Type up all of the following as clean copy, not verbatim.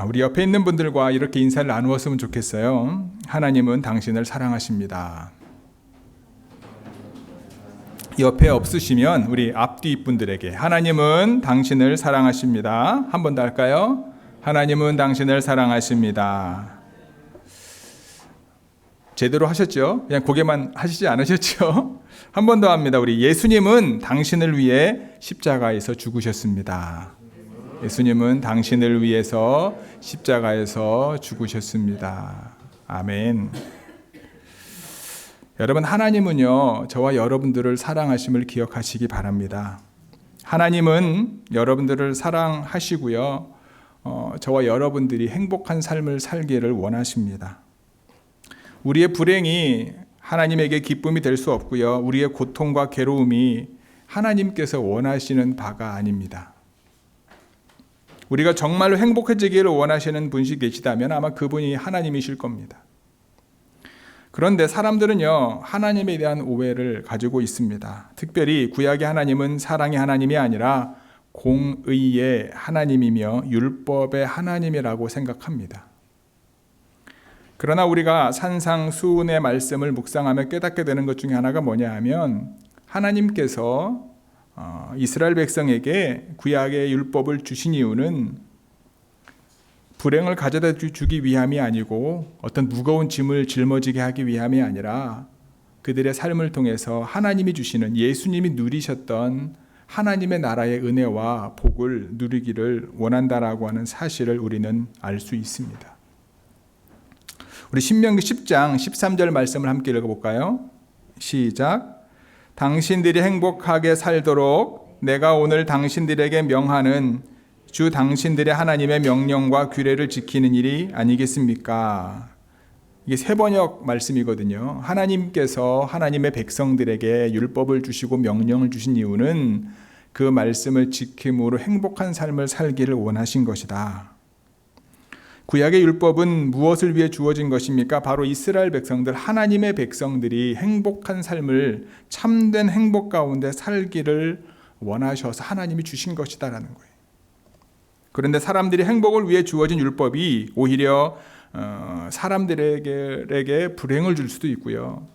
우리 옆에 있는 분들과 이렇게 인사를 나누었으면 좋겠어요. 하나님은 당신을 사랑하십니다. 옆에 없으시면 우리 앞뒤 분들에게 하나님은 당신을 사랑하십니다. 한 번 더 할까요? 하나님은 당신을 사랑하십니다. 제대로 하셨죠? 그냥 고개만 하시지 않으셨죠? 한 번 더 합니다. 우리 예수님은 당신을 위해 십자가에서 죽으셨습니다. 예수님은 당신을 위해서 십자가에서 죽으셨습니다. 아멘. 여러분, 하나님은요, 저와 여러분들을 사랑하심을 기억하시기 바랍니다. 하나님은 여러분들을 사랑하시고요, 저와 여러분들이 행복한 삶을 살기를 원하십니다. 우리의 불행이 하나님에게 기쁨이 될 수 없고요, 우리의 고통과 괴로움이 하나님께서 원하시는 바가 아닙니다. 우리가 정말로 행복해지기를 원하시는 분이 계시다면 아마 그분이 하나님이실 겁니다. 그런데 사람들은요, 하나님에 대한 오해를 가지고 있습니다. 특별히 구약의 하나님은 사랑의 하나님이 아니라 공의의 하나님이며 율법의 하나님이라고 생각합니다. 그러나 우리가 산상수훈의 말씀을 묵상하며 깨닫게 되는 것 중에 하나가 뭐냐 하면, 하나님께서 이스라엘 백성에게 구약의 율법을 주신 이유는 불행을 가져다 주기 위함이 아니고 어떤 무거운 짐을 짊어지게 하기 위함이 아니라 그들의 삶을 통해서 하나님이 주시는, 예수님이 누리셨던 하나님의 나라의 은혜와 복을 누리기를 원한다라고 하는 사실을 우리는 알 수 있습니다. 우리 신명기 10장 13절 말씀을 함께 읽어볼까요? 시작. 당신들이 행복하게 살도록 내가 오늘 당신들에게 명하는 주 당신들의 하나님의 명령과 규례를 지키는 일이 아니겠습니까? 이게 세번역 말씀이거든요. 하나님께서 하나님의 백성들에게 율법을 주시고 명령을 주신 이유는 그 말씀을 지킴으로 행복한 삶을 살기를 원하신 것이다. 구약의 율법은 무엇을 위해 주어진 것입니까? 바로 이스라엘 백성들, 하나님의 백성들이 행복한 삶을, 참된 행복 가운데 살기를 원하셔서 하나님이 주신 것이다라는 거예요. 그런데 사람들이 행복을 위해 주어진 율법이 오히려 사람들에게 불행을 줄 수도 있고요,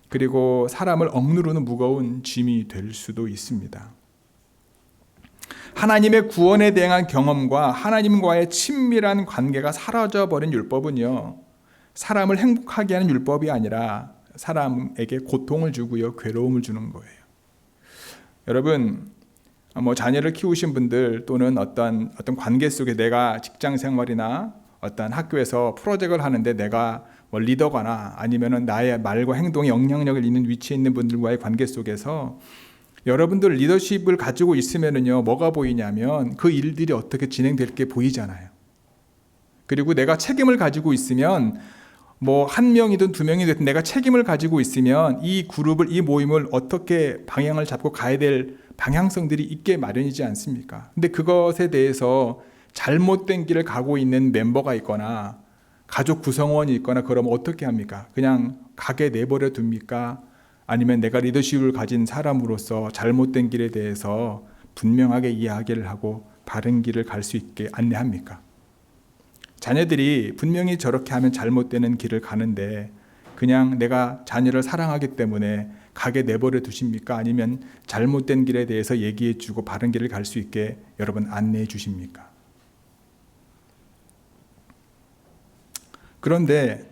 그리고 사람을 억누르는 무거운 짐이 될 수도 있습니다. 하나님의 구원에 대한 경험과 하나님과의 친밀한 관계가 사라져버린 율법은요, 사람을 행복하게 하는 율법이 아니라 사람에게 고통을 주고요, 괴로움을 주는 거예요. 여러분, 자녀를 키우신 분들 또는 어떤 관계 속에, 내가 직장 생활이나 어떤 학교에서 프로젝트를 하는데 내가 리더거나 아니면은 나의 말과 행동에 영향력을 있는 위치에 있는 분들과의 관계 속에서 여러분들 리더십을 가지고 있으면은요, 뭐가 보이냐면 그 일들이 어떻게 진행될 게 보이잖아요. 그리고 내가 책임을 가지고 있으면, 한 명이든 두 명이든 내가 책임을 가지고 있으면 이 그룹을, 이 모임을 어떻게 방향을 잡고 가야 될 방향성들이 있게 마련이지 않습니까? 근데 그것에 대해서 잘못된 길을 가고 있는 멤버가 있거나 가족 구성원이 있거나 그러면 어떻게 합니까? 그냥 가게 내버려 둡니까? 아니면 내가 리더십을 가진 사람으로서 잘못된 길에 대해서 분명하게 이야기를 하고 바른 길을 갈 수 있게 안내합니까? 자녀들이 분명히 저렇게 하면 잘못되는 길을 가는데 그냥 내가 자녀를 사랑하기 때문에 가게 내버려 두십니까? 아니면 잘못된 길에 대해서 얘기해 주고 바른 길을 갈 수 있게 여러분 안내해 주십니까? 그런데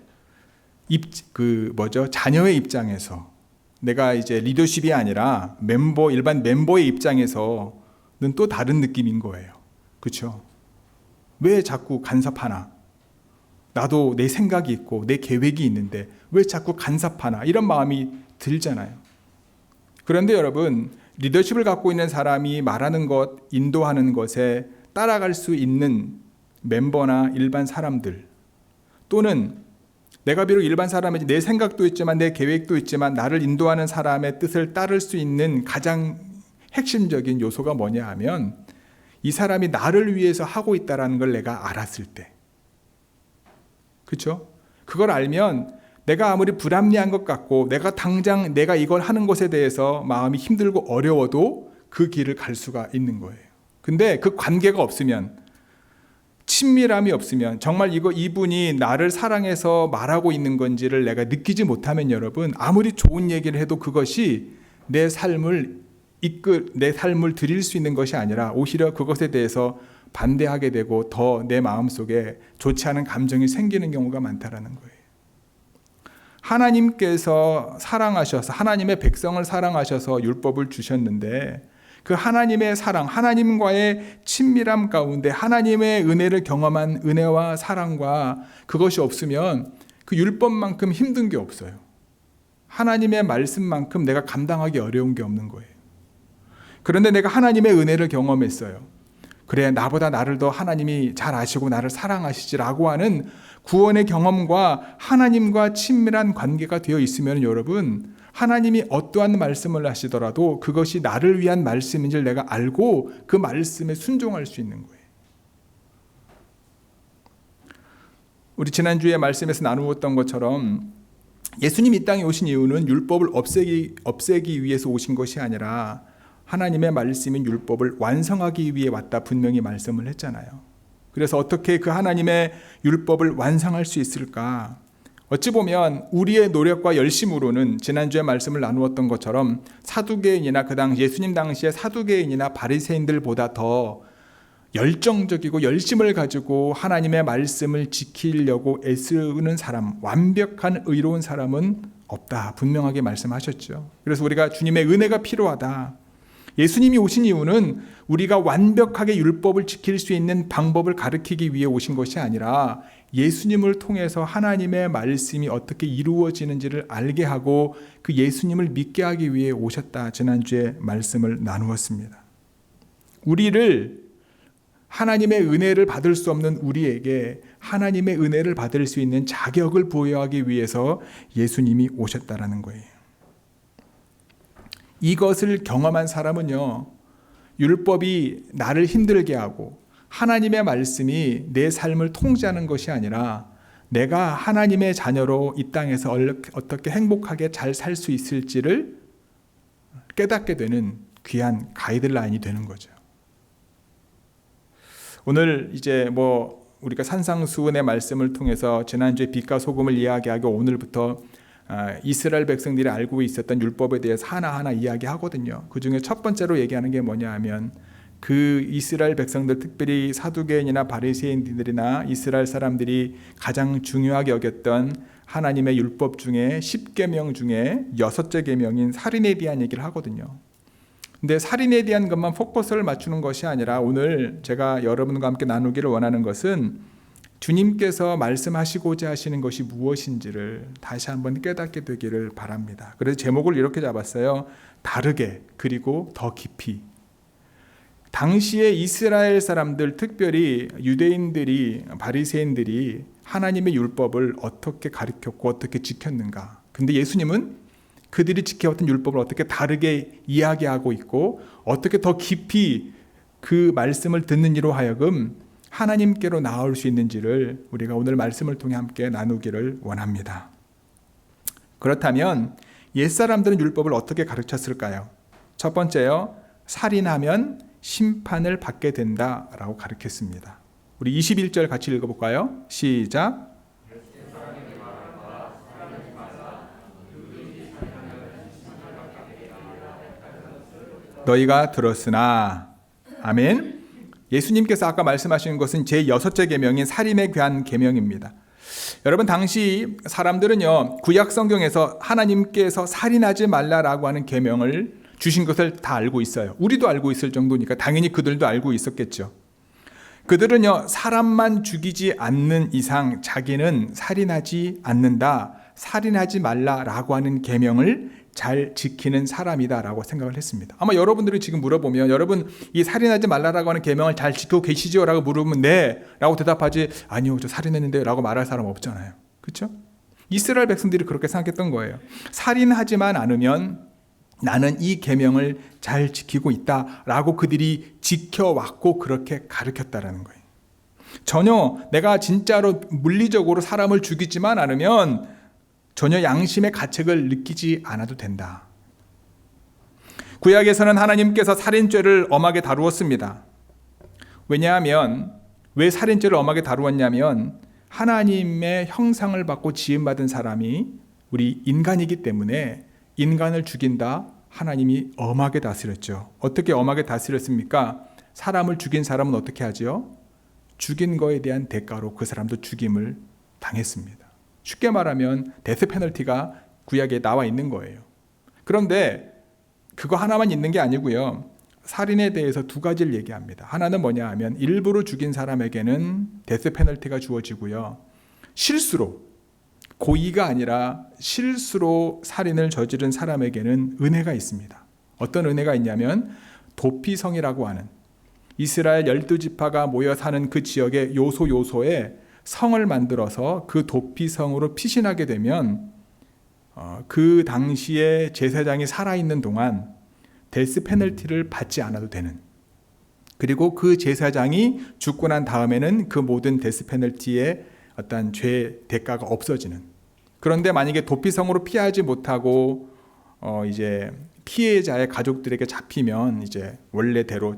자녀의 입장에서, 내가 이제 리더십이 아니라 일반 멤버의 입장에서는 또 다른 느낌인 거예요. 그렇죠? 왜 자꾸 간섭하나? 나도 내 생각이 있고 내 계획이 있는데 왜 자꾸 간섭하나? 이런 마음이 들잖아요. 그런데 여러분, 리더십을 갖고 있는 사람이 말하는 것, 인도하는 것에 따라갈 수 있는 멤버나 일반 사람들, 또는 내가 비록 일반 사람이지 내 생각도 있지만 내 계획도 있지만 나를 인도하는 사람의 뜻을 따를 수 있는 가장 핵심적인 요소가 뭐냐 하면, 이 사람이 나를 위해서 하고 있다는 걸 내가 알았을 때, 그렇죠? 그걸 알면 내가 아무리 불합리한 것 같고 내가 이걸 하는 것에 대해서 마음이 힘들고 어려워도 그 길을 갈 수가 있는 거예요. 근데 그 관계가 없으면, 친밀함이 없으면, 정말 이분이 나를 사랑해서 말하고 있는 건지를 내가 느끼지 못하면 여러분, 아무리 좋은 얘기를 해도 그것이 내 삶을 드릴 수 있는 것이 아니라 오히려 그것에 대해서 반대하게 되고 더 내 마음속에 좋지 않은 감정이 생기는 경우가 많다라는 거예요. 하나님께서 사랑하셔서, 하나님의 백성을 사랑하셔서 율법을 주셨는데, 그 하나님의 사랑, 하나님과의 친밀함 가운데 하나님의 은혜를 경험한 은혜와 사랑과 그것이 없으면 그 율법만큼 힘든 게 없어요. 하나님의 말씀만큼 내가 감당하기 어려운 게 없는 거예요. 그런데 내가 하나님의 은혜를 경험했어요. 그래, 나보다 나를 더 하나님이 잘 아시고 나를 사랑하시지라고 하는 구원의 경험과 하나님과 친밀한 관계가 되어 있으면 여러분, 하나님이 어떠한 말씀을 하시더라도 그것이 나를 위한 말씀인지를 내가 알고 그 말씀에 순종할 수 있는 거예요. 우리 지난주에 말씀에서 나누었던 것처럼 예수님 이 땅에 오신 이유는 율법을 없애기 위해서 오신 것이 아니라 하나님의 말씀인 율법을 완성하기 위해 왔다, 분명히 말씀을 했잖아요. 그래서 어떻게 그 하나님의 율법을 완성할 수 있을까? 어찌 보면 우리의 노력과 열심으로는 지난주에 말씀을 나누었던 것처럼 사두개인이나 그 당시 예수님 당시에 사두개인이나 바리새인들보다 더 열정적이고 열심을 가지고 하나님의 말씀을 지키려고 애쓰는 사람, 완벽한 의로운 사람은 없다, 분명하게 말씀하셨죠. 그래서 우리가 주님의 은혜가 필요하다. 예수님이 오신 이유는 우리가 완벽하게 율법을 지킬 수 있는 방법을 가르치기 위해 오신 것이 아니라 예수님을 통해서 하나님의 말씀이 어떻게 이루어지는지를 알게 하고 그 예수님을 믿게 하기 위해 오셨다, 지난주에 말씀을 나누었습니다. 우리를, 하나님의 은혜를 받을 수 없는 우리에게 하나님의 은혜를 받을 수 있는 자격을 부여하기 위해서 예수님이 오셨다라는 거예요. 이것을 경험한 사람은요, 율법이 나를 힘들게 하고 하나님의 말씀이 내 삶을 통제하는 것이 아니라 내가 하나님의 자녀로 이 땅에서 어떻게 행복하게 잘 살 수 있을지를 깨닫게 되는 귀한 가이드라인이 되는 거죠. 오늘 이제 우리가 산상수훈의 말씀을 통해서 지난주에 빛과 소금을 이야기하고 오늘부터 이스라엘 백성들이 알고 있었던 율법에 대해서 하나하나 이야기하거든요. 그 중에 첫 번째로 얘기하는 게 뭐냐 하면 그 이스라엘 백성들, 특별히 사두개인이나 바리새인들이나 이스라엘 사람들이 가장 중요하게 여겼던 하나님의 율법 중에 10계명 중에 6째 계명인 살인에 대한 얘기를 하거든요. 근데 살인에 대한 것만 포커스를 맞추는 것이 아니라 오늘 제가 여러분과 함께 나누기를 원하는 것은 주님께서 말씀하시고자 하시는 것이 무엇인지를 다시 한번 깨닫게 되기를 바랍니다. 그래서 제목을 이렇게 잡았어요. 다르게, 그리고 더 깊이. 당시에 이스라엘 사람들, 특별히 유대인들이, 바리새인들이 하나님의 율법을 어떻게 가르쳤고 어떻게 지켰는가. 근데 예수님은 그들이 지켜왔던 율법을 어떻게 다르게 이야기하고 있고 어떻게 더 깊이 그 말씀을 듣는 이로 하여금 하나님께로 나올 수 있는지를 우리가 오늘 말씀을 통해 함께 나누기를 원합니다. 그렇다면 옛사람들은 율법을 어떻게 가르쳤을까요? 첫 번째요, 살인하면 심판을 받게 된다라고 가르쳤습니다. 우리 21절 같이 읽어볼까요? 시작. 너희가 들었으나. 아멘. 예수님께서 아까 말씀하신 것은 제6째 계명인 살인에 관한 계명입니다. 여러분, 당시 사람들은요, 구약 성경에서 하나님께서 살인하지 말라라고 하는 계명을 주신 것을 다 알고 있어요. 우리도 알고 있을 정도니까 당연히 그들도 알고 있었겠죠. 그들은요, 사람만 죽이지 않는 이상 자기는 살인하지 않는다, 살인하지 말라라고 하는 계명을 잘 지키는 사람이다라고 생각을 했습니다. 아마 여러분들이 지금 물어보면 여러분 이 살인하지 말라라고 하는 계명을 잘 지키고 계시죠? 라고 물으면 네 라고 대답하지, 아니요 저 살인했는데 라고 말할 사람 없잖아요. 그렇죠? 이스라엘 백성들이 그렇게 생각했던 거예요. 살인하지만 않으면 나는 이 계명을 잘 지키고 있다라고 그들이 지켜왔고 그렇게 가르쳤다라는 거예요. 전혀 내가 진짜로 물리적으로 사람을 죽이지만 않으면 전혀 양심의 가책을 느끼지 않아도 된다. 구약에서는 하나님께서 살인죄를 엄하게 다루었습니다. 왜냐하면 왜 살인죄를 엄하게 다루었냐면 하나님의 형상을 받고 지음받은 사람이 우리 인간이기 때문에 인간을 죽인다, 하나님이 엄하게 다스렸죠. 어떻게 엄하게 다스렸습니까? 사람을 죽인 사람은 어떻게 하죠? 죽인 거에 대한 대가로 그 사람도 죽임을 당했습니다. 쉽게 말하면 데스 페널티가 구약에 나와 있는 거예요. 그런데 그거 하나만 있는 게 아니고요. 살인에 대해서 두 가지를 얘기합니다. 하나는 뭐냐 하면 일부러 죽인 사람에게는 데스 페널티가 주어지고요. 실수로, 고의가 아니라 실수로 살인을 저지른 사람에게는 은혜가 있습니다. 어떤 은혜가 있냐면 도피성이라고 하는 이스라엘 12지파가 모여 사는 그 지역의 요소에 성을 만들어서 그 도피성으로 피신하게 되면 그 당시에 제사장이 살아있는 동안 데스 페널티를 받지 않아도 되는, 그리고 그 제사장이 죽고 난 다음에는 그 모든 데스 페널티의 어떤 죄 대가가 없어지는. 그런데 만약에 도피성으로 피하지 못하고 이제 피해자의 가족들에게 잡히면 이제 원래대로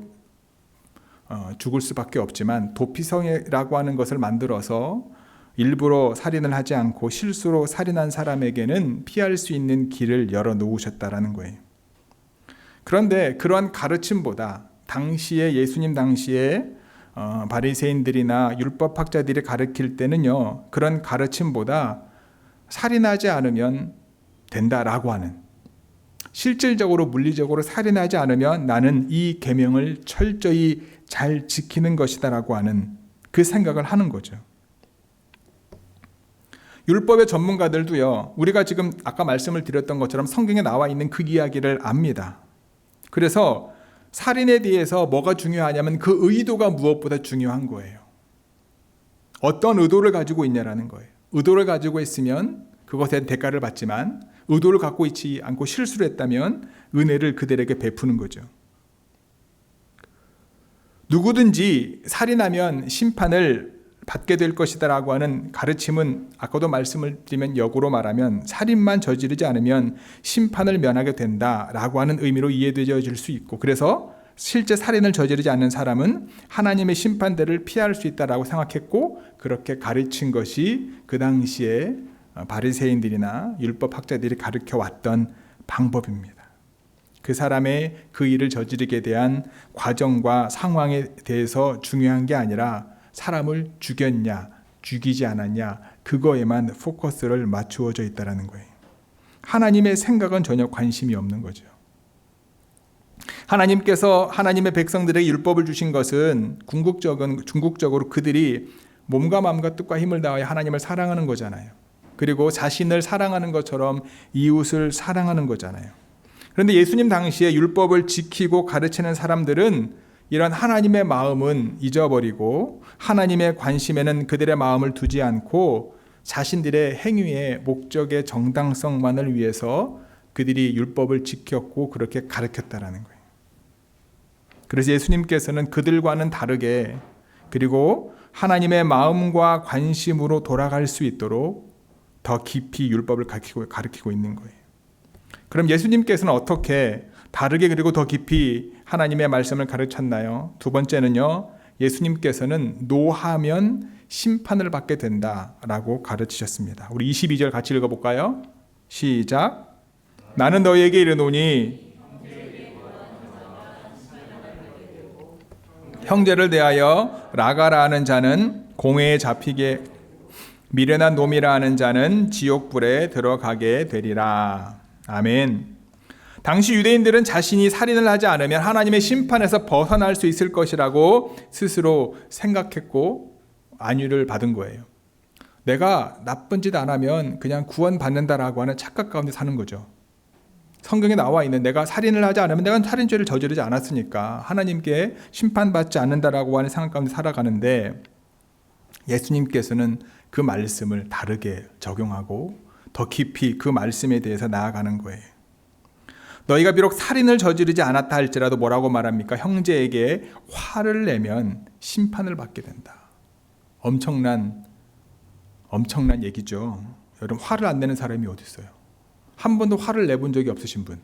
죽을 수밖에 없지만 도피성이라고 하는 것을 만들어서 일부러 살인을 하지 않고 실수로 살인한 사람에게는 피할 수 있는 길을 열어 놓으셨다라는 거예요. 그런데 그러한 가르침보다 당시에 예수님 당시에 바리새인들이나 율법학자들이 가르칠 때는요, 그런 가르침보다 살인하지 않으면 된다라고 하는, 실질적으로 물리적으로 살인하지 않으면 나는 이 계명을 철저히 잘 지키는 것이다라고 하는 그 생각을 하는 거죠. 율법의 전문가들도요, 우리가 지금 아까 말씀을 드렸던 것처럼 성경에 나와 있는 그 이야기를 압니다. 그래서 살인에 대해서 뭐가 중요하냐면 그 의도가 무엇보다 중요한 거예요. 어떤 의도를 가지고 있냐라는 거예요. 의도를 가지고 있으면 그것에 대가를 받지만 의도를 갖고 있지 않고 실수를 했다면 은혜를 그들에게 베푸는 거죠. 누구든지 살인하면 심판을 받게 될 것이다 라고 하는 가르침은 아까도 말씀을 드리면 역으로 말하면 살인만 저지르지 않으면 심판을 면하게 된다라고 하는 의미로 이해되어질 수 있고, 그래서 실제 살인을 저지르지 않는 사람은 하나님의 심판대를 피할 수 있다라고 생각했고, 그렇게 가르친 것이 그 당시에 바리새인들이나 율법학자들이 가르쳐 왔던 방법입니다. 그 사람의 그 일을 저지르게 대한 과정과 상황에 대해서 중요한 게 아니라 사람을 죽였냐, 죽이지 않았냐, 그거에만 포커스를 맞추어져 있다는 거예요. 하나님의 생각은 전혀 관심이 없는 거죠. 하나님께서 하나님의 백성들에게 율법을 주신 것은 궁극적으로 그들이 몸과 마음과 뜻과 힘을 다하여 하나님을 사랑하는 거잖아요. 그리고 자신을 사랑하는 것처럼 이웃을 사랑하는 거잖아요. 그런데 예수님 당시에 율법을 지키고 가르치는 사람들은 이런 하나님의 마음은 잊어버리고 하나님의 관심에는 그들의 마음을 두지 않고 자신들의 행위의 목적의 정당성만을 위해서 그들이 율법을 지켰고 그렇게 가르쳤다라는 거예요. 그래서 예수님께서는 그들과는 다르게, 그리고 하나님의 마음과 관심으로 돌아갈 수 있도록 더 깊이 율법을 가르치고 있는 거예요. 그럼 예수님께서는 어떻게 다르게 그리고 더 깊이 하나님의 말씀을 가르쳤나요? 두 번째는요, 예수님께서는 노하면 심판을 받게 된다라고 가르치셨습니다. 우리 22절 같이 읽어볼까요? 시작. 나는 너희에게 이르노니 형제를 대하여 라가라 하는 자는 공회에 잡히게, 미련한 놈이라 하는 자는 지옥불에 들어가게 되리라. 아멘. 당시 유대인들은 자신이 살인을 하지 않으면 하나님의 심판에서 벗어날 수 있을 것이라고 스스로 생각했고 안위를 받은 거예요. 내가 나쁜 짓 안 하면 그냥 구원받는다라고 하는 착각 가운데 사는 거죠. 성경에 나와 있는 내가 살인을 하지 않으면 내가 살인죄를 저지르지 않았으니까 하나님께 심판받지 않는다라고 하는 생각 가운데 살아가는데, 예수님께서는 그 말씀을 다르게 적용하고 더 깊이 그 말씀에 대해서 나아가는 거예요. 너희가 비록 살인을 저지르지 않았다 할지라도 뭐라고 말합니까? 형제에게 화를 내면 심판을 받게 된다. 엄청난 얘기죠. 여러분, 화를 안 내는 사람이 어디 있어요? 한 번도 화를 내본 적이 없으신 분?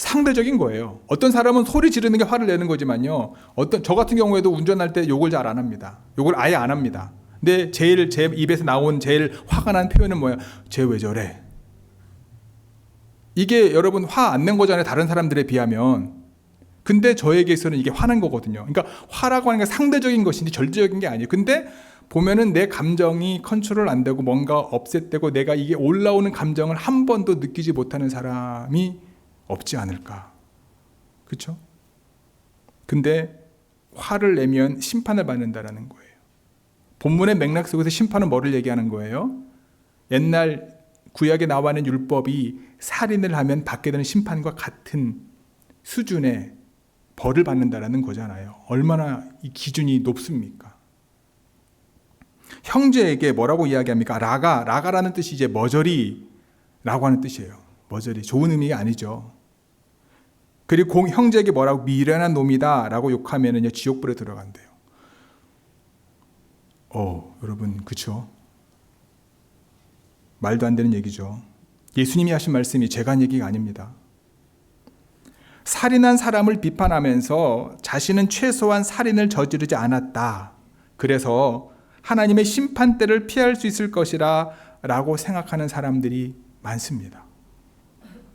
상대적인 거예요. 어떤 사람은 소리 지르는 게 화를 내는 거지만요. 저 같은 경우에도 운전할 때 욕을 잘 안 합니다. 욕을 아예 안 합니다. 근데 제 입에서 나온 제일 화가 난 표현은 뭐야? 쟤 왜 저래? 이게 여러분 화 안 낸 거잖아요. 다른 사람들에 비하면. 근데 저에게서는 이게 화난 거거든요. 그러니까 화라고 하는 게 상대적인 것인지 절대적인 게 아니에요. 근데 보면은 내 감정이 컨트롤 안 되고 뭔가 업셋되고 내가 이게 올라오는 감정을 한 번도 느끼지 못하는 사람이 없지 않을까. 그렇죠? 근데 화를 내면 심판을 받는다라는 거예요. 본문의 맥락 속에서 심판은 뭐를 얘기하는 거예요? 옛날 구약에 나와 있는 율법이 살인을 하면 받게 되는 심판과 같은 수준의 벌을 받는다라는 거잖아요. 얼마나 이 기준이 높습니까? 형제에게 뭐라고 이야기합니까? 라가라는 뜻이 이제 머저리라고 하는 뜻이에요. 머저리, 좋은 의미가 아니죠. 그리고 형제에게 뭐라고? 미련한 놈이다 라고 욕하면은요, 지옥불에 들어간대요. 여러분, 그쵸? 말도 안 되는 얘기죠. 예수님이 하신 말씀이 제가 한 얘기가 아닙니다. 살인한 사람을 비판하면서 자신은 최소한 살인을 저지르지 않았다. 그래서 하나님의 심판대를 피할 수 있을 것이라 라고 생각하는 사람들이 많습니다.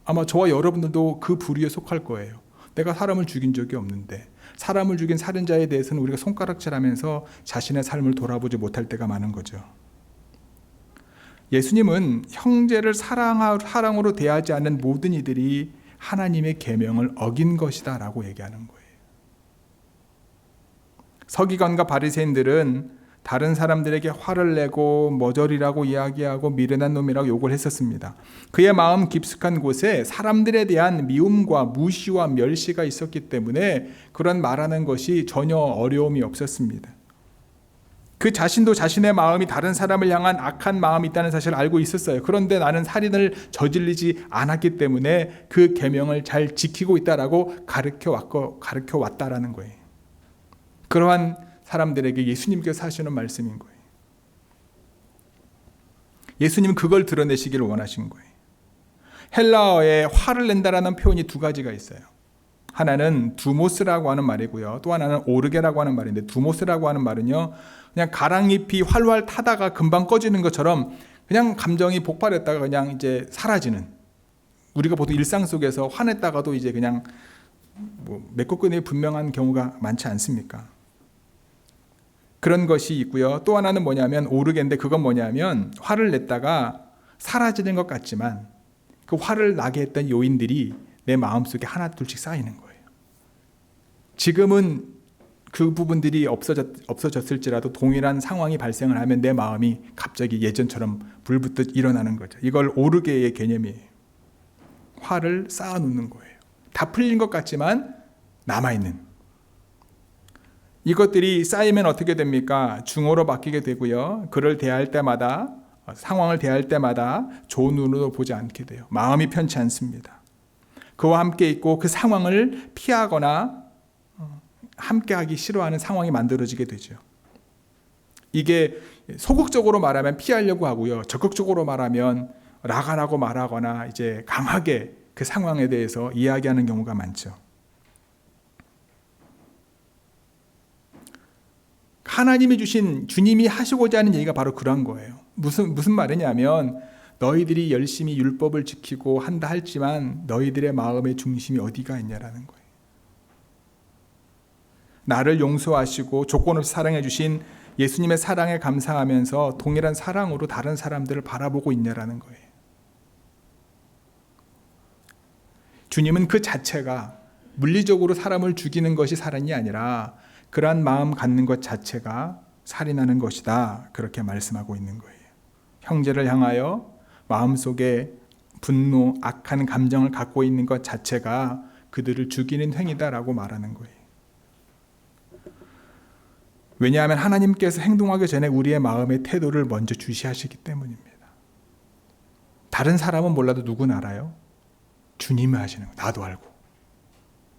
아마 저와 여러분들도 그 부류에 속할 거예요. 내가 사람을 죽인 적이 없는데 사람을 죽인 살인자에 대해서는 우리가 손가락질하면서 자신의 삶을 돌아보지 못할 때가 많은 거죠. 예수님은 형제를 사랑으로 대하지 않는 모든 이들이 하나님의 계명을 어긴 것이다 라고 얘기하는 거예요. 서기관과 바리새인들은 다른 사람들에게 화를 내고 머저리라고 이야기하고 미련한 놈이라고 욕을 했었습니다. 그의 마음 깊숙한 곳에 사람들에 대한 미움과 무시와 멸시가 있었기 때문에 그런 말하는 것이 전혀 어려움이 없었습니다. 그 자신도 자신의 마음이 다른 사람을 향한 악한 마음이 있다는 사실을 알고 있었어요. 그런데 나는 살인을 저지르지 않았기 때문에 그 계명을 잘 지키고 있다라고 가르쳐 왔다라는 거예요. 그러한 사람들에게 예수님께서 하시는 말씀인 거예요. 예수님은 그걸 드러내시기를 원하신 거예요. 헬라어에 화를 낸다라는 표현이 두 가지가 있어요. 하나는 두모스라고 하는 말이고요. 또 하나는 오르게라고 하는 말인데, 두모스라고 하는 말은요, 그냥 가랑잎이 활활 타다가 금방 꺼지는 것처럼 그냥 감정이 폭발했다가 그냥 이제 사라지는, 우리가 보통 일상 속에서 화냈다가도 이제 그냥 맺고 끄니 분명한 경우가 많지 않습니까? 그런 것이 있고요. 또 하나는 뭐냐면 오르게인데, 그건 뭐냐면 화를 냈다가 사라지는 것 같지만 그 화를 나게 했던 요인들이 내 마음속에 하나 둘씩 쌓이는 거예요. 지금은 그 부분들이 없어졌을지라도 동일한 상황이 발생을 하면 내 마음이 갑자기 예전처럼 불붙듯 일어나는 거죠. 이걸 오르게의 개념이에요. 화를 쌓아놓는 거예요. 다 풀린 것 같지만 남아있는. 이것들이 쌓이면 어떻게 됩니까? 중어로 바뀌게 되고요. 그를 대할 때마다, 상황을 대할 때마다 좋은 눈으로 보지 않게 돼요. 마음이 편치 않습니다. 그와 함께 있고 그 상황을 피하거나 함께하기 싫어하는 상황이 만들어지게 되죠. 이게 소극적으로 말하면 피하려고 하고요. 적극적으로 말하면 라가라고 말하거나 이제 강하게 그 상황에 대해서 이야기하는 경우가 많죠. 하나님이 주신, 주님이 하시고자 하는 얘기가 바로 그런 거예요. 무슨 말이냐면, 너희들이 열심히 율법을 지키고 한다 할지만 너희들의 마음의 중심이 어디가 있냐라는 거예요. 나를 용서하시고 조건 없이 사랑해 주신 예수님의 사랑에 감사하면서 동일한 사랑으로 다른 사람들을 바라보고 있냐라는 거예요. 주님은 그 자체가 물리적으로 사람을 죽이는 것이 살인이 아니라 그러한 마음 갖는 것 자체가 살인하는 것이다. 그렇게 말씀하고 있는 거예요. 형제를 향하여 마음속에 분노, 악한 감정을 갖고 있는 것 자체가 그들을 죽이는 행위다라고 말하는 거예요. 왜냐하면 하나님께서 행동하기 전에 우리의 마음의 태도를 먼저 주시하시기 때문입니다. 다른 사람은 몰라도 누군 알아요? 주님이 하시는 거예요. 나도 알고.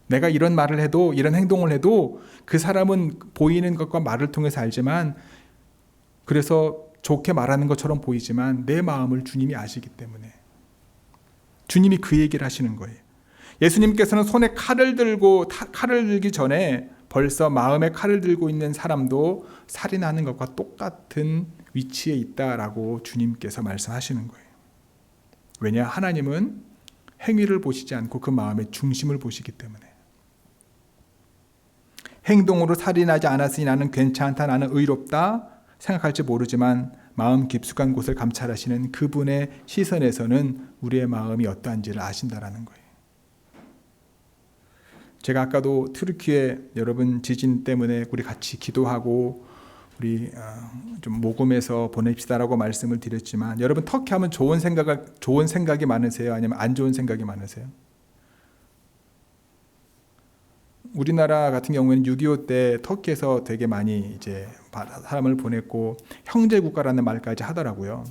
내가 이런 말을 해도, 이런 행동을 해도 그 사람은 보이는 것과 말을 통해서 알지만, 그래서 좋게 말하는 것처럼 보이지만 내 마음을 주님이 아시기 때문에 주님이 그 얘기를 하시는 거예요. 예수님께서는 손에 칼을 들기 전에 벌써 마음에 칼을 들고 있는 사람도 살인하는 것과 똑같은 위치에 있다라고 주님께서 말씀하시는 거예요. 왜냐? 하나님은 행위를 보시지 않고 그 마음의 중심을 보시기 때문에. 행동으로 살인하지 않았으니 나는 괜찮다, 나는 의롭다 생각할지 모르지만 마음 깊숙한 곳을 감찰하시는 그분의 시선에서는 우리의 마음이 어떠한지를 아신다라는 거예요. 제가 아까도 튀르키예 여러분 지진 때문에 우리 같이 기도하고 우리 좀 모금해서 보냅시다라고 말씀을 드렸지만, 여러분 터키 하면 좋은 생각이 많으세요? 아니면 안 좋은 생각이 많으세요? 우리나라 같은 경우에는 6.25 때 터키에서 되게 많이 이제 사람을 보냈고 형제 국가라는 말까지 하더라고요.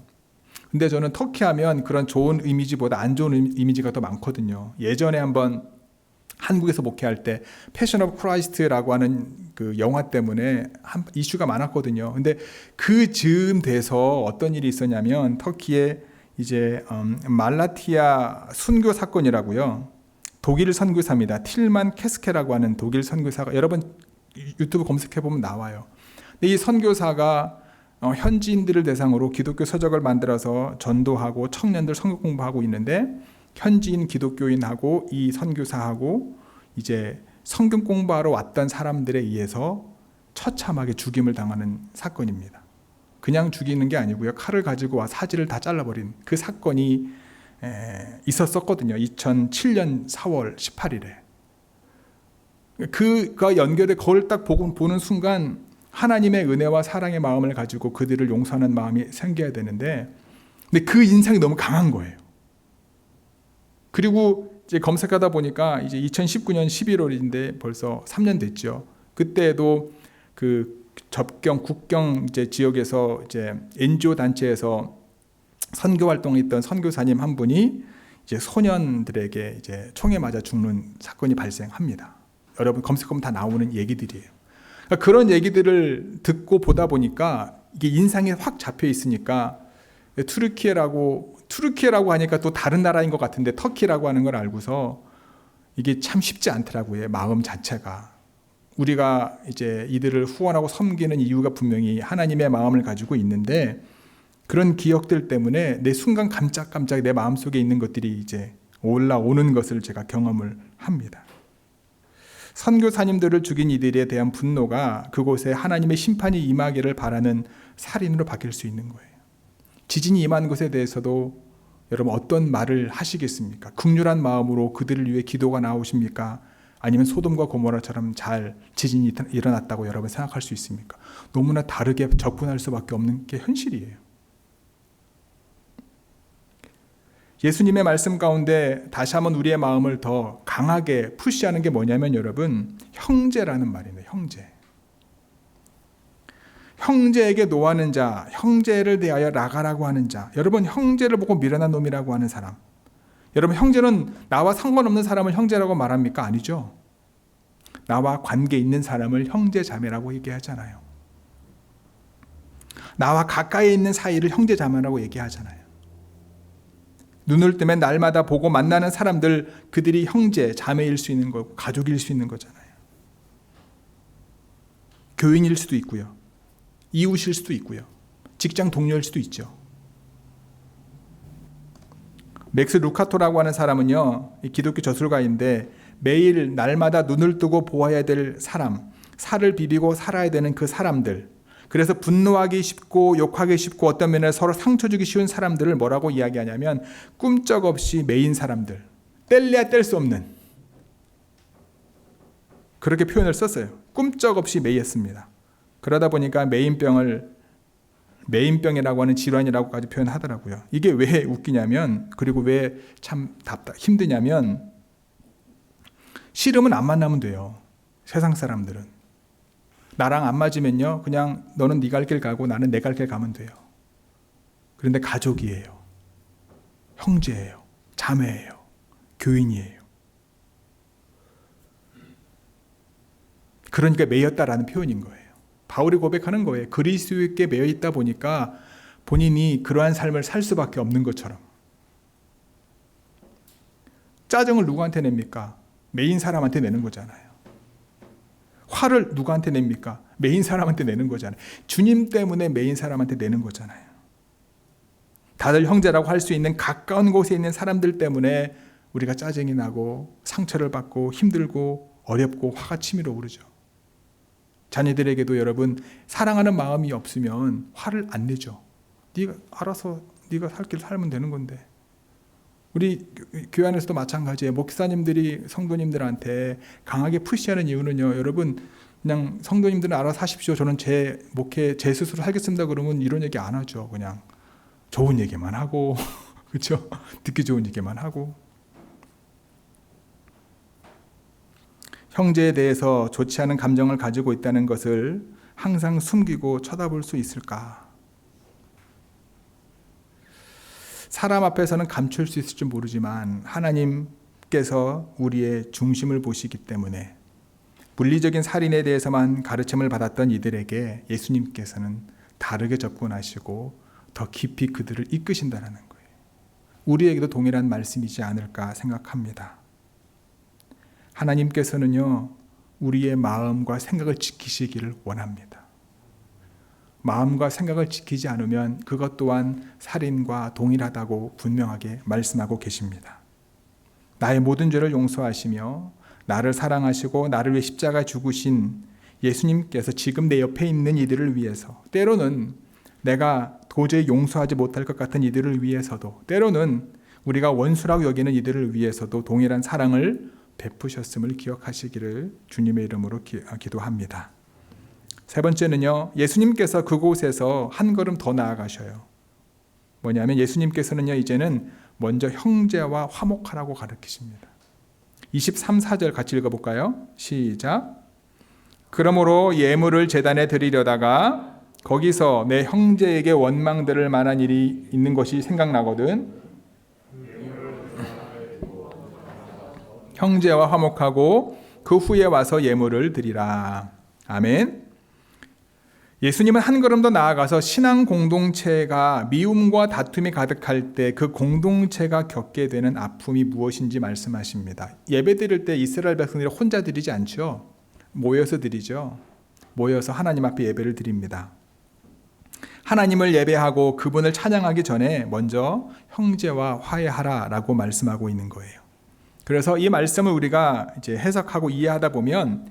근데 저는 터키 하면 그런 좋은 이미지보다 안 좋은 이미지가 더 많거든요. 예전에 한번 한국에서 목회할 때 패션 오브 크라이스트라고 하는 그 영화 때문에 이슈가 많았거든요. 근데 그 즈음 돼서 어떤 일이 있었냐면 터키에 이제 말라티아 순교 사건이라고요. 독일 선교사입니다. 틸만 캐스케라고 하는 독일 선교사가, 여러분 유튜브 검색해 보면 나와요. 근데 이 선교사가 현지인들을 대상으로 기독교 서적을 만들어서 전도하고 청년들 성경 공부하고 있는데, 현지인 기독교인하고 이 선교사하고 이제 성경 공부하러 왔던 사람들에 의해서 처참하게 죽임을 당하는 사건입니다. 그냥 죽이는 게 아니고요. 칼을 가지고 와 사지를 다 잘라버린 그 사건이 있었었거든요. 2007년 4월 18일에. 그가 연결돼 그걸 딱 보는 순간 하나님의 은혜와 사랑의 마음을 가지고 그들을 용서하는 마음이 생겨야 되는데, 근데 그 인상이 너무 강한 거예요. 그리고 이제 검색하다 보니까 이제 2019년 11월인데 벌써 3년 됐죠. 그때도 그 국경 이제 지역에서 이제 NGO 단체에서 선교 활동했던 선교사님 한 분이 이제 소년들에게 이제 총에 맞아 죽는 사건이 발생합니다. 여러분 검색하면 다 나오는 얘기들이에요. 그러니까 그런 얘기들을 듣고 보다 보니까 이게 인상에 확 잡혀 있으니까 투르키예라고 하니까 또 다른 나라인 것 같은데 터키라고 하는 걸 알고서 이게 참 쉽지 않더라고요. 마음 자체가. 우리가 이제 이들을 후원하고 섬기는 이유가 분명히 하나님의 마음을 가지고 있는데, 그런 기억들 때문에 내 순간 깜짝깜짝 내 마음속에 있는 것들이 이제 올라오는 것을 제가 경험을 합니다. 선교사님들을 죽인 이들에 대한 분노가 그곳에 하나님의 심판이 임하기를 바라는 살인으로 바뀔 수 있는 거예요. 지진이 임한 것에 대해서도 여러분 어떤 말을 하시겠습니까? 긍휼한 마음으로 그들을 위해 기도가 나오십니까? 아니면 소돔과 고모라처럼 잘 지진이 일어났다고 여러분 생각할 수 있습니까? 너무나 다르게 접근할 수밖에 없는 게 현실이에요. 예수님의 말씀 가운데 다시 한번 우리의 마음을 더 강하게 푸시하는 게 뭐냐면 여러분, 형제라는 말이에요. 형제에게 노하는 자, 형제를 대하여 나가라고 하는 자. 여러분, 형제를 보고 미련한 놈이라고 하는 사람. 여러분, 형제는 나와 상관없는 사람을 형제라고 말합니까? 아니죠. 나와 관계 있는 사람을 형제 자매라고 얘기하잖아요. 나와 가까이 있는 사이를 형제 자매라고 얘기하잖아요. 눈을 뜨면 날마다 보고 만나는 사람들, 그들이 형제 자매일 수 있는 거고 가족일 수 있는 거잖아요. 교인일 수도 있고요. 이웃일 수도 있고요. 직장 동료일 수도 있죠. 맥스 루카토라고 하는 사람은요, 기독교 저술가인데 매일 날마다 눈을 뜨고 보아야 될 사람, 살을 비비고 살아야 되는 그 사람들, 그래서 분노하기 쉽고 욕하기 쉽고 어떤 면에 서로 상처 주기 쉬운 사람들을 뭐라고 이야기하냐면 꿈쩍없이 매인 사람들, 뗄래야 뗄 수 없는, 그렇게 표현을 썼어요. 꿈쩍없이 매였습니다. 그러다 보니까 메인병이라고 하는 질환이라고까지 표현하더라고요. 이게 왜 웃기냐면, 그리고 왜 참 힘드냐면, 싫으면 안 만나면 돼요. 세상 사람들은. 나랑 안 맞으면요, 그냥 너는 네 갈 길 가고 나는 내 갈 길 가면 돼요. 그런데 가족이에요. 형제예요. 자매예요. 교인이에요. 그러니까 매였다라는 표현인 거예요. 바울이 고백하는 거예요. 그리스도께 매여 있다 보니까 본인이 그러한 삶을 살 수밖에 없는 것처럼. 짜증을 누구한테 냅니까? 메인 사람한테 내는 거잖아요. 화를 누구한테 냅니까? 메인 사람한테 내는 거잖아요. 주님 때문에 메인 사람한테 내는 거잖아요. 다들 형제라고 할 수 있는 가까운 곳에 있는 사람들 때문에 우리가 짜증이 나고 상처를 받고 힘들고 어렵고 화가 치밀어 오르죠. 자녀들에게도 여러분, 사랑하는 마음이 없으면 화를 안 내죠. 네가 알아서 네가 살 길 살면 되는 건데. 우리 교회 안에서도 마찬가지예요. 목사님들이 성도님들한테 강하게 푸시하는 이유는요, 여러분, 그냥 성도님들은 알아서 하십시오. 저는 제 목회 제 스스로 살겠습니다. 그러면 이런 얘기 안 하죠. 그냥 좋은 얘기만 하고 그렇죠? 듣기 좋은 얘기만 하고. 형제에 대해서 좋지 않은 감정을 가지고 있다는 것을 항상 숨기고 쳐다볼 수 있을까? 사람 앞에서는 감출 수 있을지 모르지만 하나님께서 우리의 중심을 보시기 때문에 물리적인 살인에 대해서만 가르침을 받았던 이들에게 예수님께서는 다르게 접근하시고 더 깊이 그들을 이끄신다는 거예요. 우리에게도 동일한 말씀이지 않을까 생각합니다. 하나님께서는요, 우리의 마음과 생각을 지키시기를 원합니다. 마음과 생각을 지키지 않으면 그것 또한 살인과 동일하다고 분명하게 말씀하고 계십니다. 나의 모든 죄를 용서하시며 나를 사랑하시고 나를 위해 십자가에 죽으신 예수님께서 지금 내 옆에 있는 이들을 위해서, 때로는 내가 도저히 용서하지 못할 것 같은 이들을 위해서도, 때로는 우리가 원수라고 여기는 이들을 위해서도 동일한 사랑을 베푸셨음을 기억하시기를 주님의 이름으로 기도합니다. 세 번째는요, 예수님께서 그곳에서 한 걸음 더 나아가셔요. 뭐냐면 예수님께서는요, 이제는 먼저 형제와 화목하라고 가르치십니다. 23, 4절 같이 읽어볼까요? 시작. 그러므로 예물을 제단에 드리려다가 거기서 내 형제에게 원망들을 만한 일이 있는 것이 생각나거든. 형제와 화목하고 그 후에 와서 예물을 드리라. 아멘. 예수님은 한 걸음 더 나아가서 신앙 공동체가 미움과 다툼이 가득할 때 그 공동체가 겪게 되는 아픔이 무엇인지 말씀하십니다. 예배 드릴 때 이스라엘 백성들이 혼자 드리지 않죠. 모여서 드리죠. 모여서 하나님 앞에 예배를 드립니다. 하나님을 예배하고 그분을 찬양하기 전에 먼저 형제와 화해하라라고 말씀하고 있는 거예요. 그래서 이 말씀을 우리가 이제 해석하고 이해하다 보면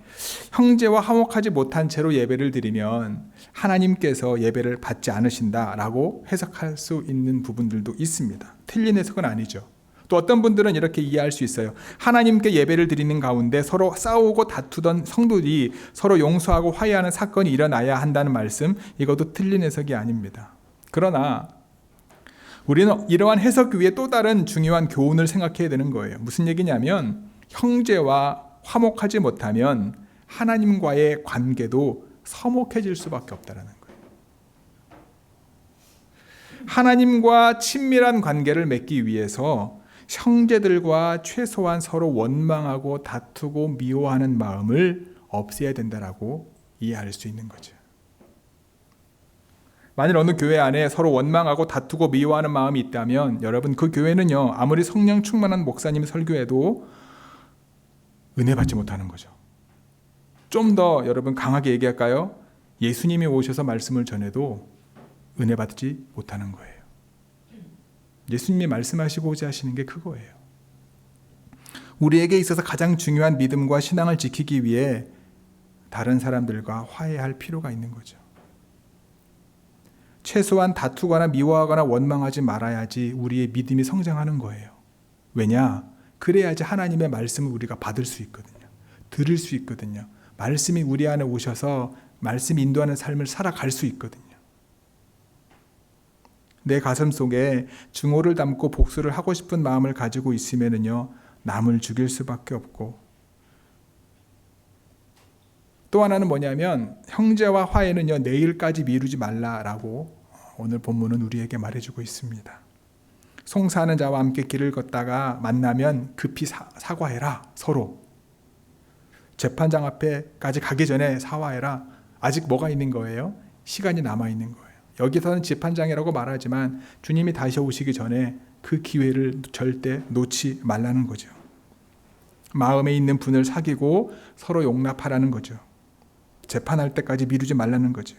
형제와 화목하지 못한 채로 예배를 드리면 하나님께서 예배를 받지 않으신다라고 해석할 수 있는 부분들도 있습니다. 틀린 해석은 아니죠. 또 어떤 분들은 이렇게 이해할 수 있어요. 하나님께 예배를 드리는 가운데 서로 싸우고 다투던 성도들이 서로 용서하고 화해하는 사건이 일어나야 한다는 말씀, 이것도 틀린 해석이 아닙니다. 그러나 우리는 이러한 해석 위에 또 다른 중요한 교훈을 생각해야 되는 거예요. 무슨 얘기냐면 형제와 화목하지 못하면 하나님과의 관계도 서먹해질 수밖에 없다는 거예요. 하나님과 친밀한 관계를 맺기 위해서 형제들과 최소한 서로 원망하고 다투고 미워하는 마음을 없애야 된다라고 이해할 수 있는 거죠. 만일 어느 교회 안에 서로 원망하고 다투고 미워하는 마음이 있다면 여러분, 그 교회는요, 아무리 성령 충만한 목사님이 설교해도 은혜 받지 못하는 거죠. 좀 더 여러분 강하게 얘기할까요? 예수님이 오셔서 말씀을 전해도 은혜 받지 못하는 거예요. 예수님이 말씀하시고자 하시는 게 그거예요. 우리에게 있어서 가장 중요한 믿음과 신앙을 지키기 위해 다른 사람들과 화해할 필요가 있는 거죠. 최소한 다투거나 미워하거나 원망하지 말아야지 우리의 믿음이 성장하는 거예요. 왜냐? 그래야지 하나님의 말씀을 우리가 받을 수 있거든요. 들을 수 있거든요. 말씀이 우리 안에 오셔서 말씀이 인도하는 삶을 살아갈 수 있거든요. 내 가슴 속에 증오를 담고 복수를 하고 싶은 마음을 가지고 있으면요, 남을 죽일 수밖에 없고, 또 하나는 뭐냐면 형제와 화해는요, 내일까지 미루지 말라라고 오늘 본문은 우리에게 말해주고 있습니다. 송사하는 자와 함께 길을 걷다가 만나면 급히 사과해라. 서로 재판장 앞에까지 가기 전에 사과해라. 아직 뭐가 있는 거예요? 시간이 남아있는 거예요. 여기서는 재판장이라고 말하지만 주님이 다시 오시기 전에 그 기회를 절대 놓지 말라는 거죠. 마음에 있는 분을 사귀고 서로 용납하라는 거죠. 재판할 때까지 미루지 말라는 거죠.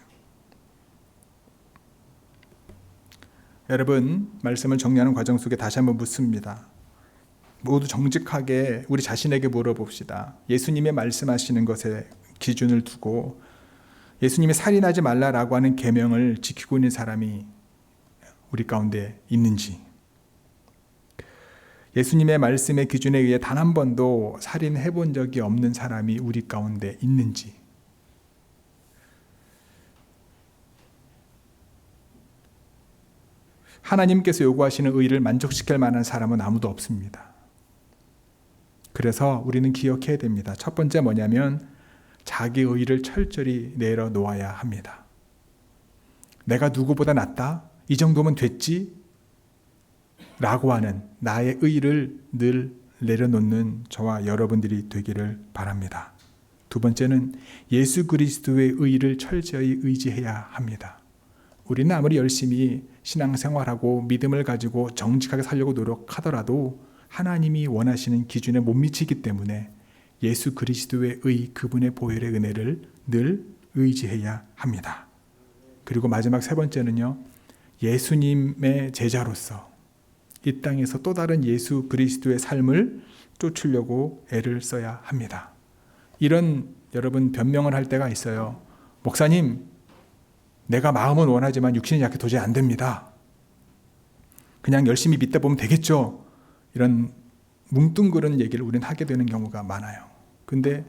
여러분, 말씀을 정리하는 과정 속에 다시 한번 묻습니다. 모두 정직하게 우리 자신에게 물어봅시다. 예수님의 말씀하시는 것에 기준을 두고 예수님이 살인하지 말라라고 하는 계명을 지키고 있는 사람이 우리 가운데 있는지, 예수님의 말씀의 기준에 의해 단 한 번도 살인해 본 적이 없는 사람이 우리 가운데 있는지, 하나님께서 요구하시는 의를 만족시킬 만한 사람은 아무도 없습니다. 그래서 우리는 기억해야 됩니다. 첫 번째 뭐냐면 자기 의를 철저히 내려놓아야 합니다. 내가 누구보다 낫다? 이 정도면 됐지? 라고 하는 나의 의를 늘 내려놓는 저와 여러분들이 되기를 바랍니다. 두 번째는 예수 그리스도의 의를 철저히 의지해야 합니다. 우리는 아무리 열심히 신앙생활하고 믿음을 가지고 정직하게 살려고 노력하더라도 하나님이 원하시는 기준에 못 미치기 때문에 예수 그리스도의 의, 그분의 보혈의 은혜를 늘 의지해야 합니다. 그리고 마지막 세 번째는요, 예수님의 제자로서 이 땅에서 또 다른 예수 그리스도의 삶을 쫓으려고 애를 써야 합니다. 이런 여러분 변명을 할 때가 있어요. 목사님, 내가 마음은 원하지만 육신이 약해 도저히 안 됩니다. 그냥 열심히 믿다 보면 되겠죠. 이런 뭉뚱그런 얘기를 우리는 하게 되는 경우가 많아요. 근데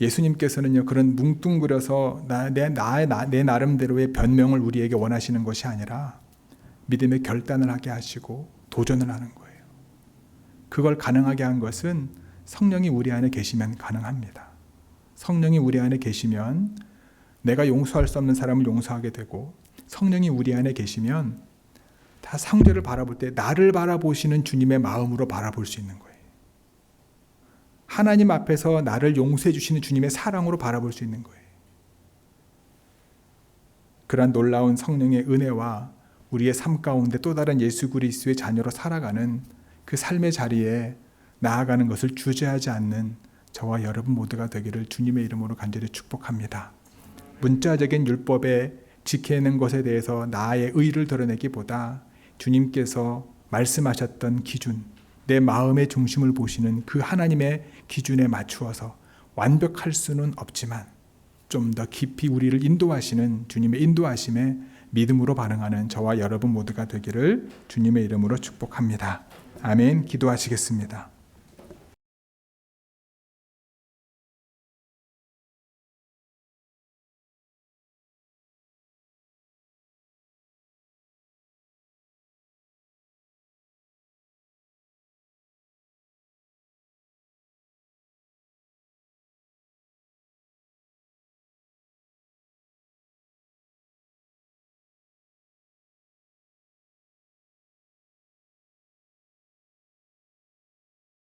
예수님께서는요, 그런 뭉뚱그려서 내 나름대로의 변명을 우리에게 원하시는 것이 아니라 믿음의 결단을 하게 하시고 도전을 하는 거예요. 그걸 가능하게 한 것은 성령이 우리 안에 계시면 가능합니다. 성령이 우리 안에 계시면 내가 용서할 수 없는 사람을 용서하게 되고, 성령이 우리 안에 계시면 다 상대를 바라볼 때 나를 바라보시는 주님의 마음으로 바라볼 수 있는 거예요. 하나님 앞에서 나를 용서해 주시는 주님의 사랑으로 바라볼 수 있는 거예요. 그러한 놀라운 성령의 은혜와 우리의 삶 가운데 또 다른 예수 그리스도의 자녀로 살아가는 그 삶의 자리에 나아가는 것을 주저하지 않는 저와 여러분 모두가 되기를 주님의 이름으로 간절히 축복합니다. 문자적인 율법에 지키는 것에 대해서 나의 의를 드러내기보다 주님께서 말씀하셨던 기준, 내 마음의 중심을 보시는 그 하나님의 기준에 맞추어서 완벽할 수는 없지만 좀 더 깊이 우리를 인도하시는 주님의 인도하심에 믿음으로 반응하는 저와 여러분 모두가 되기를 주님의 이름으로 축복합니다. 아멘. 기도하시겠습니다.